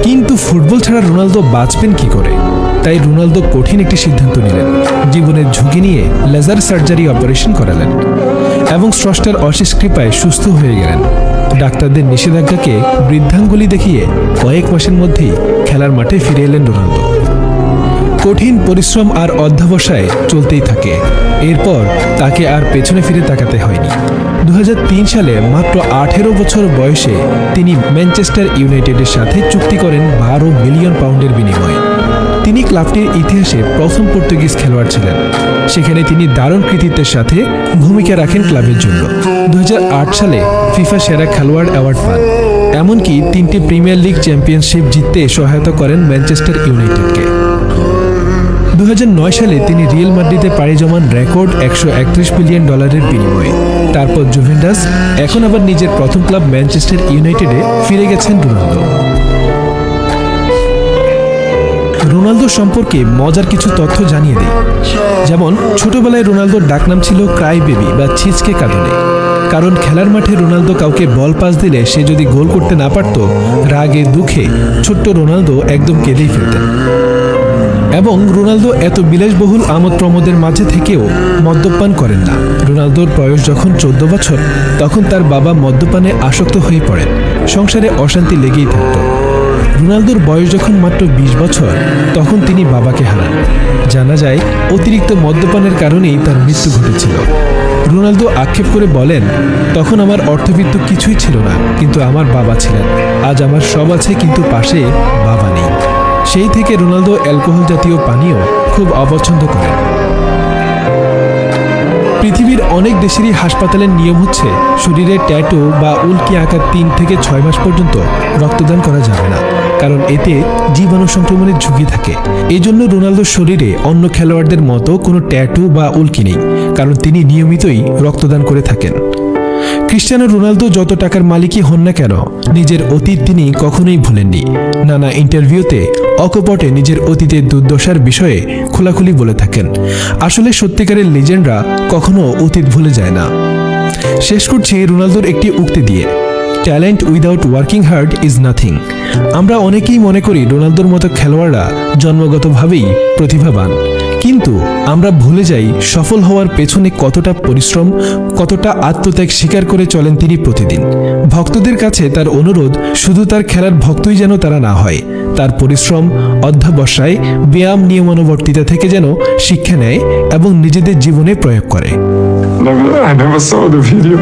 কিন্তু ফুটবল ছাড়া রোনালদো বাঁচবেন কি করে? তাই রোনালদো কঠিন একটি সিদ্ধান্ত নিলেন। জীবনের ঝুঁকি নিয়ে লেজার সার্জারি অপারেশন করালেন এবং স্রষ্টার অশেষ কৃপায় সুস্থ হয়ে গেলেন। ডাক্তারদের নিষেধাজ্ঞাকে বৃদ্ধাঙ্গুলি দেখিয়ে কয়েক মাসের মধ্যেই খেলার মাঠে ফিরে এলেন রোনালদো। কঠিন পরিশ্রম আর অধ্যবসায় চলতেই থাকে। এরপর তাকে আর পেছনে ফিরে তাকাতে হয়নি। 2003 সালে মাত্র 18 বছর বয়সে তিনি ম্যানচেস্টার ইউনাইটেডের সাথে চুক্তি করেন 12 মিলিয়ন পাউন্ডের বিনিময়ে। তিনি ক্লাবটির ইতিহাসে প্রথম পর্তুগিজ খেলোয়াড় ছিলেন। সেখানে তিনি দারুণ কৃতিত্বের সাথে ভূমিকা রাখেন ক্লাবের জন্য। 2008 সালে ফিফা সেরা খেলোয়াড় অ্যাওয়ার্ড পান। এমনকি 3টি প্রিমিয়ার লিগ চ্যাম্পিয়নশিপ জিততে সহায়তা করেন ম্যানচেস্টার ইউনাইটেডকে। 2009 সালে তিনি রিয়াল মাদ্রিদে পাড়ি জমান রেকর্ড $131 মিলিয়ন বিনিময়ে। তারপর জুভেন্টাস, এখন আবার নিজের প্রথম ক্লাব ম্যানচেস্টার ইউনাইটেডে ফিরে গেছেন রোনালদো। রোনালদো সম্পর্কে মজার কিছু তথ্য জানিয়ে দেই। যেমন ছোটবেলায় রোনালদোর ডাকনাম ছিল ক্রাই বেবি বা ছিচকে কাঁদনে। কারণ খেলার মাঠে রোনালদো কাউকে বল পাস দিলে সে যদি গোল করতে না পারত, রাগে দুঃখে ছোট্ট রোনালদো একদম কেঁদেই ফেলতেন। এবং রোনালদো এত বিলাসবহুল আমোদ প্রমোদের মাঝে থেকেও মদ্যপান করেন না। রোনালদোর বয়স যখন 14 বছর, তখন তার বাবা মদ্যপানে আসক্ত হয়ে পড়েন। সংসারে অশান্তি লেগেই থাকত। রোনালদোর বয়স যখন মাত্র 20 বছর, তখন তিনি বাবাকে হারান। জানা যায় অতিরিক্ত মদ্যপানের কারণেই তার মৃত্যু ঘটেছিল। রোনালদো আক্ষেপ করে বলেন, তখন আমার অর্থবিত্ত কিছুই ছিল না, কিন্তু আমার বাবা ছিলেন। আজ আমার সব আছে, কিন্তু পাশে বাবা নেই। সেই থেকে রোনালদো অ্যালকোহল জাতীয় পানীয় খুব অপছন্দ করেন। পৃথিবীর অনেক দেশেরই হাসপাতালের নিয়ম হচ্ছে শরীরে ট্যাটু বা উল্কি আঁকার 3 থেকে 6 মাস পর্যন্ত রক্তদান করা যাবে না, কারণ এতে জীবাণু সংক্রমণের ঝুঁকি থাকে। এই জন্য রোনালদোর শরীরে অন্য খেলোয়াড়দের মতো কোনো ট্যাটু বা উল্কি নেই, কারণ তিনি নিয়মিতই রক্তদান করে থাকেন। ক্রিস্টিয়ানো রোনালদো যত টাকার মালিকই হন না কেন, নিজের অতীত তিনি কখনোই ভুলেননি। নানা ইন্টারভিউতে অকপটে নিজের অতীতের দুর্দশার বিষয়ে খোলাখুলি বলে থাকেন। আসলে সত্যিকারের লিজেন্ডরা কখনো অতীত ভুলে যায় না। শেষ করছি রোনালদোর একটি উক্তি দিয়ে, talent without working hard is nothing. আমরা অনেকেই মনে করি রোনালদোর মতো খেলোয়াড়রা জন্মগতভাবেই প্রতিভাবান, কিন্তু আমরা ভুলে যাই সফল হওয়ার পেছনে কতটা পরিশ্রম, কতটা আত্মত্যাগ স্বীকার করে চলেন তিনি প্রতিদিন। ভক্তদের কাছে তার অনুরোধ, শুধু তার খেলার ভক্তই যেন তারা না হয়, তার পরিশ্রম, অধ্যবসায়, ব্যায়াম, নিয়মানুবর্তিতা থেকে যেন শিক্ষা নেয় এবং নিজেদের জীবনে প্রয়োগ করে। I never saw the video.